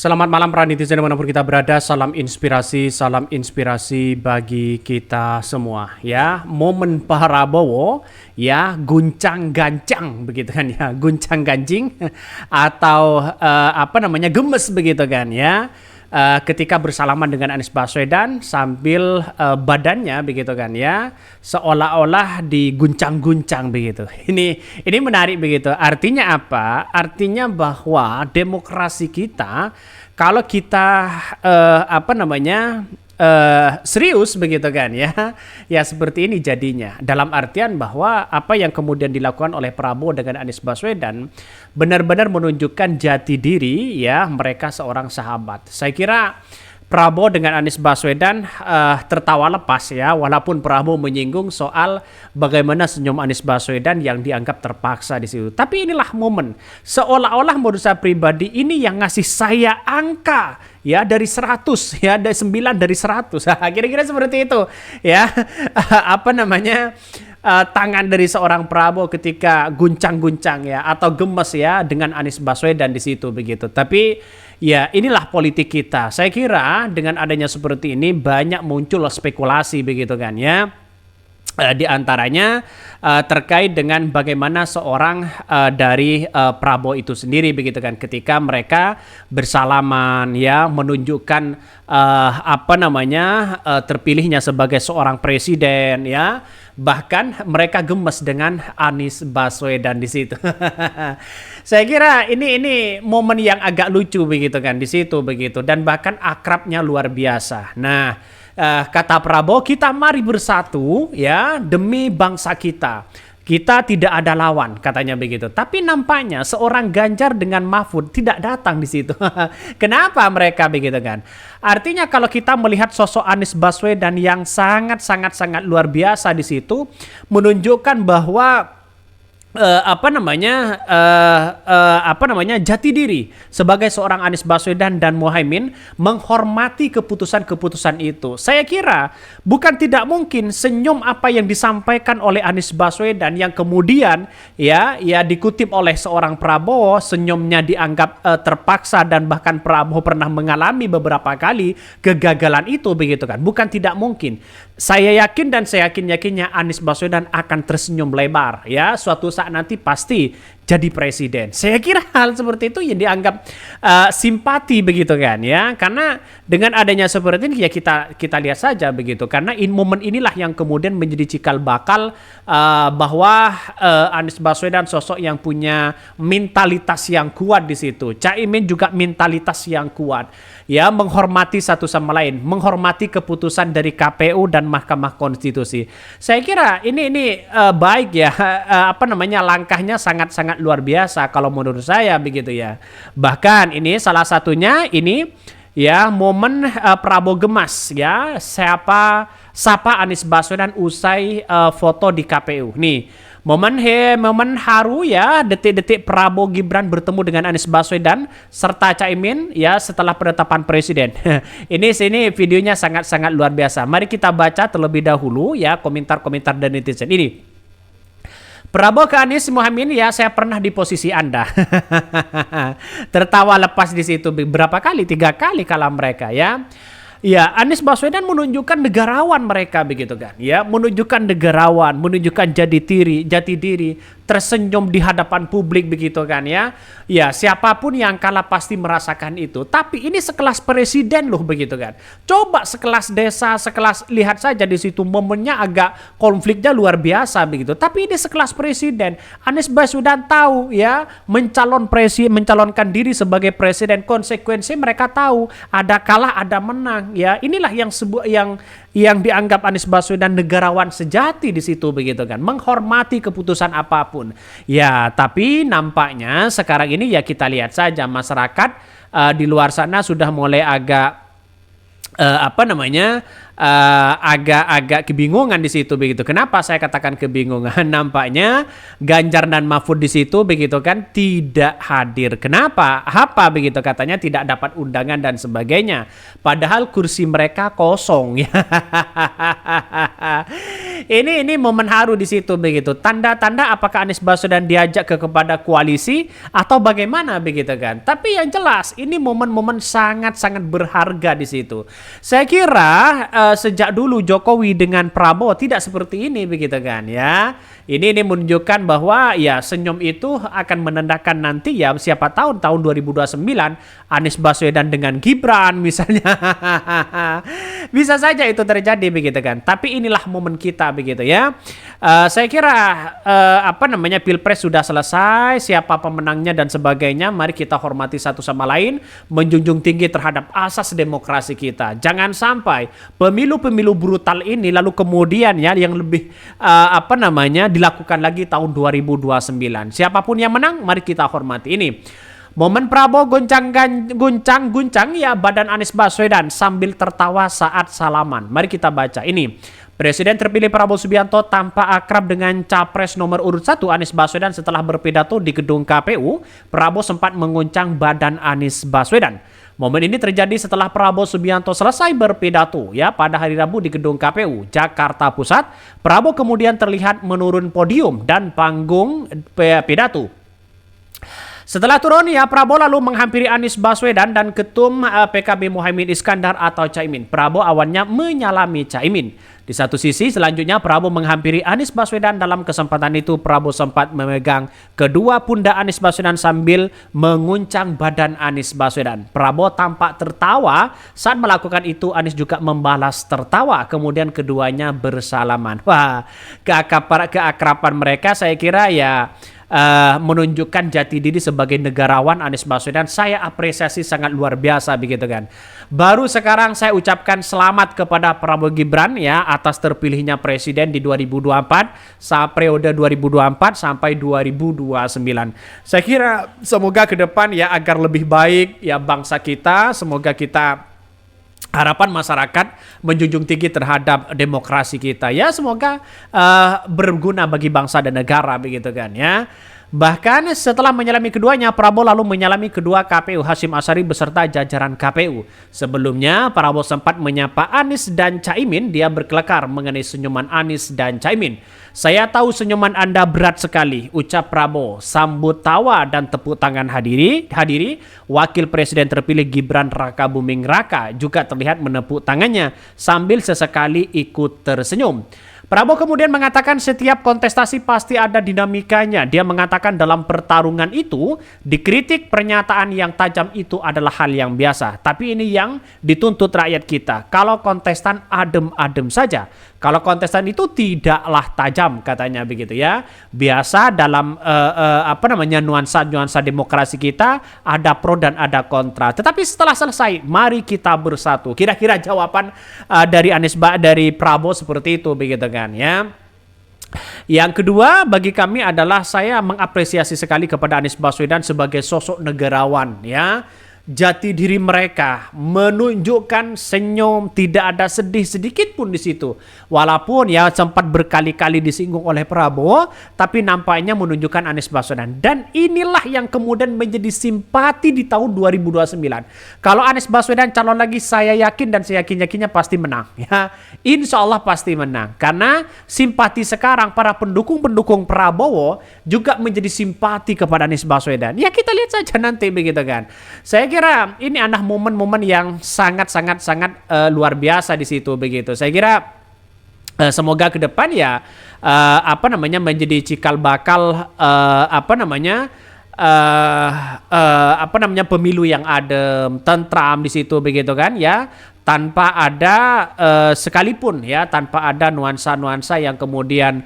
Selamat malam para netizen dimanapun kita berada, salam inspirasi bagi kita semua ya. Momen Prabowo ya, guncang gancang begitu kan ya, guncang gancing atau gemes begitu kan ya. Ketika bersalaman dengan Anies Baswedan sambil badannya begitu kan ya, seolah-olah diguncang-guncang begitu. Ini menarik begitu. Artinya apa? Artinya bahwa demokrasi kita, kalau kita serius begitu kan ya, ya seperti ini jadinya. Dalam artian bahwa apa yang kemudian dilakukan oleh Prabowo dengan Anies Baswedan benar-benar menunjukkan jati diri ya, mereka seorang sahabat. Saya kira Prabowo dengan Anies Baswedan tertawa lepas ya, walaupun Prabowo menyinggung soal bagaimana senyum Anies Baswedan yang dianggap terpaksa di situ. Tapi inilah momen, seolah-olah menurut saya pribadi ini yang ngasih saya angka ya dari 100 ya, dari 9 dari 100. Kira-kira seperti itu ya. Tangan dari seorang Prabowo ketika guncang-guncang ya, atau gemes ya dengan Anies Baswedan di situ begitu. Tapi ya inilah politik kita. Saya kira dengan adanya seperti ini banyak muncul spekulasi begitu kan ya. Di antaranya terkait dengan bagaimana seorang dari Prabowo itu sendiri begitu kan, ketika mereka bersalaman ya, menunjukkan terpilihnya sebagai seorang presiden ya, bahkan mereka gemes dengan Anies Baswedan di situ. Saya kira ini momen yang agak lucu begitu kan di situ begitu, dan bahkan akrabnya luar biasa. Nah, kata Prabowo, kita mari bersatu ya demi bangsa kita. Kita tidak ada lawan, katanya begitu. Tapi nampaknya seorang Ganjar dengan Mahfud tidak datang di situ. Kenapa mereka begitu kan? Artinya kalau kita melihat sosok Anies Baswedan yang sangat luar biasa di situ, menunjukkan bahwa jati diri sebagai seorang Anies Baswedan dan Muhaimin, menghormati keputusan-keputusan itu. Saya kira bukan tidak mungkin senyum apa yang disampaikan oleh Anies Baswedan yang kemudian ya dikutip oleh seorang Prabowo, senyumnya dianggap terpaksa, dan bahkan Prabowo pernah mengalami beberapa kali kegagalan itu begitu kan. Bukan tidak mungkin. Saya yakin dan saya yakinnya Anies Baswedan akan tersenyum lebar ya, suatu saat nanti pasti jadi presiden. Saya kira hal seperti itu yang dianggap simpati begitu kan ya, karena dengan adanya seperti ini ya kita lihat saja begitu, karena momen inilah yang kemudian menjadi cikal bakal bahwa Anies Baswedan sosok yang punya mentalitas yang kuat di situ. Caimin juga mentalitas yang kuat ya, menghormati satu sama lain, menghormati keputusan dari KPU dan Mahkamah Konstitusi. Saya kira ini baik ya, langkahnya sangat luar biasa kalau menurut saya begitu ya. Bahkan ini salah satunya ini ya, momen Prabowo gemas ya, sapa Anies Baswedan usai foto di KPU. Nih, momen haru ya, detik-detik Prabowo Gibran bertemu dengan Anies Baswedan serta Caimin ya setelah penetapan presiden. Ini videonya sangat luar biasa. Mari kita baca terlebih dahulu ya komentar-komentar dari netizen ini. Prabowo ke Anies Muhaimin, ya saya pernah di posisi Anda. Tertawa lepas di situ berapa kali? 3 kali kalah mereka ya. Ya, Anies Baswedan menunjukkan negarawan mereka begitu kan. Ya, menunjukkan negarawan, menunjukkan jati diri, tersenyum di hadapan publik begitu kan ya. Ya, siapapun yang kalah pasti merasakan itu. Tapi ini sekelas presiden loh begitu kan. Coba sekelas desa, sekelas, lihat saja di situ momennya agak konfliknya luar biasa begitu. Tapi ini sekelas presiden. Anies Baswedan tahu ya, mencalonkan diri sebagai presiden, konsekuensi mereka tahu, ada kalah ada menang ya. Inilah yang dianggap Anies Baswedan negarawan sejati di situ begitu kan, menghormati keputusan apapun. Ya, tapi nampaknya sekarang ini ya kita lihat saja masyarakat di luar sana sudah mulai agak agak-agak kebingungan di situ begitu. Kenapa saya katakan kebingungan? Nampaknya Ganjar dan Mahfud di situ begitu kan tidak hadir. Kenapa? Apa begitu katanya tidak dapat undangan dan sebagainya. Padahal kursi mereka kosong ya. Ini momen haru di situ begitu. Tanda-tanda apakah Anies Baswedan diajak kepada koalisi atau bagaimana begitu kan. Tapi yang jelas ini momen-momen sangat-sangat berharga di situ. Saya kira sejak dulu Jokowi dengan Prabowo tidak seperti ini begitu kan ya. Ini menunjukkan bahwa ya senyum itu akan menandakan nanti ya siapa tahu tahun 2029 Anies Baswedan dengan Gibran misalnya. Bisa saja itu terjadi begitu kan. Tapi inilah momen kita begitu ya. Saya kira Pilpres sudah selesai, siapa pemenangnya dan sebagainya. Mari kita hormati satu sama lain, menjunjung tinggi terhadap asas demokrasi kita. Jangan sampai pemilu-pemilu brutal ini lalu kemudian ya yang lebih dilakukan lagi tahun 2029. Siapapun yang menang, mari kita hormati ini. Momen Prabowo guncang ya badan Anies Baswedan sambil tertawa saat salaman. Mari kita baca ini. Presiden terpilih Prabowo Subianto tampak akrab dengan capres nomor urut 1 Anies Baswedan setelah berpidato di gedung KPU. Prabowo sempat menguncang badan Anies Baswedan. Momen ini terjadi setelah Prabowo Subianto selesai berpidato ya pada hari Rabu di gedung KPU Jakarta Pusat. Prabowo kemudian terlihat menurun podium dan panggung pidato. Setelah turun ya Prabowo lalu menghampiri Anies Baswedan dan Ketum PKB Muhaimin Iskandar atau Caimin. Prabowo awalnya menyalami Caimin. Di satu sisi selanjutnya Prabowo menghampiri Anies Baswedan. Dalam kesempatan itu Prabowo sempat memegang kedua pundak Anies Baswedan sambil menguncang badan Anies Baswedan. Prabowo tampak tertawa saat melakukan itu. Anies juga membalas tertawa. Kemudian keduanya bersalaman. Wah, keakraban mereka saya kira ya menunjukkan jati diri sebagai negarawan Anies Baswedan. Saya apresiasi sangat luar biasa begitu kan. Baru sekarang saya ucapkan selamat kepada Prabowo Gibran ya atas terpilihnya presiden di 2024 periode 2024 sampai 2029. Saya kira semoga ke depan ya agar lebih baik ya bangsa kita, semoga kita harapan masyarakat menjunjung tinggi terhadap demokrasi kita. Ya semoga berguna bagi bangsa dan negara begitu kan ya. Bahkan setelah menyalami keduanya, Prabowo lalu menyalami kedua KPU Hasyim Asyari beserta jajaran KPU. Sebelumnya Prabowo sempat menyapa Anies dan Caimin. Dia berkelakar mengenai senyuman Anies dan Caimin. Saya tahu senyuman Anda berat sekali, ucap Prabowo. Sambut tawa dan tepuk tangan hadiri. Wakil Presiden terpilih Gibran Raka Buming Raka juga terlihat menepuk tangannya sambil sesekali ikut tersenyum. Prabowo kemudian mengatakan setiap kontestasi pasti ada dinamikanya. Dia mengatakan dalam pertarungan itu dikritik, pernyataan yang tajam itu adalah hal yang biasa. Tapi ini yang dituntut rakyat kita. Kalau kontestan adem-adem saja. Kalau kontestan itu tidaklah tajam katanya begitu ya. Biasa dalam nuansa demokrasi kita ada pro dan ada kontra. Tetapi setelah selesai mari kita bersatu. Kira-kira jawaban dari Prabowo seperti itu begitu kan ya. Yang kedua bagi kami adalah saya mengapresiasi sekali kepada Anies Baswedan sebagai sosok negarawan ya. Jati diri mereka menunjukkan senyum, tidak ada sedih sedikit pun di situ. Walaupun ya sempat berkali-kali disinggung oleh Prabowo, tapi nampaknya menunjukkan Anies Baswedan. Dan inilah yang kemudian menjadi simpati di tahun 2029. Kalau Anies Baswedan calon lagi, saya yakin dan saya yakin-yakinnya pasti menang. Ya, insya Allah pasti menang. Karena simpati sekarang para pendukung-pendukung Prabowo juga menjadi simpati kepada Anies Baswedan. Ya kita lihat saja nanti begitu kan. Saya kira ini adalah momen-momen yang sangat luar biasa di situ begitu. Saya kira semoga ke depan ya menjadi cikal bakal pemilu yang adem, tentram di situ begitu kan ya. Tanpa ada sekalipun ya, tanpa ada nuansa-nuansa yang kemudian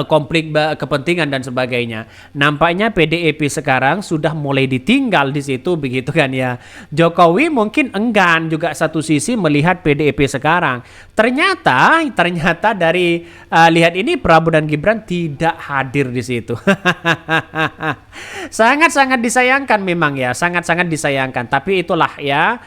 konflik kepentingan dan sebagainya. Nampaknya PDIP sekarang sudah mulai ditinggal di situ begitu kan ya. Jokowi mungkin enggan juga satu sisi melihat PDIP sekarang. Ternyata dari lihat ini Prabowo dan Gibran tidak hadir di situ. Sangat-sangat disayangkan memang ya, sangat-sangat disayangkan. Tapi itulah ya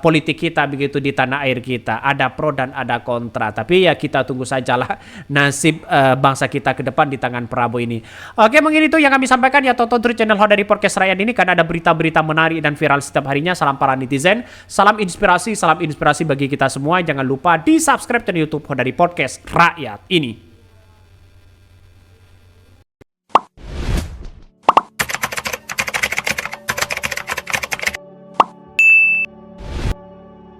politik kita begitu di tanah air kita. Ada pro dan ada kontra. Tapi ya kita tunggu sajalah nasib bangsa kita ke depan di tangan Prabowo ini. Oke, mungkin itu yang kami sampaikan ya, tonton terus channel Hot dari Podcast Rakyat ini karena ada berita-berita menarik dan viral setiap harinya. Salam para netizen, salam inspirasi bagi kita semua. Jangan lupa di subscribe channel YouTube Hot dari Podcast Rakyat ini.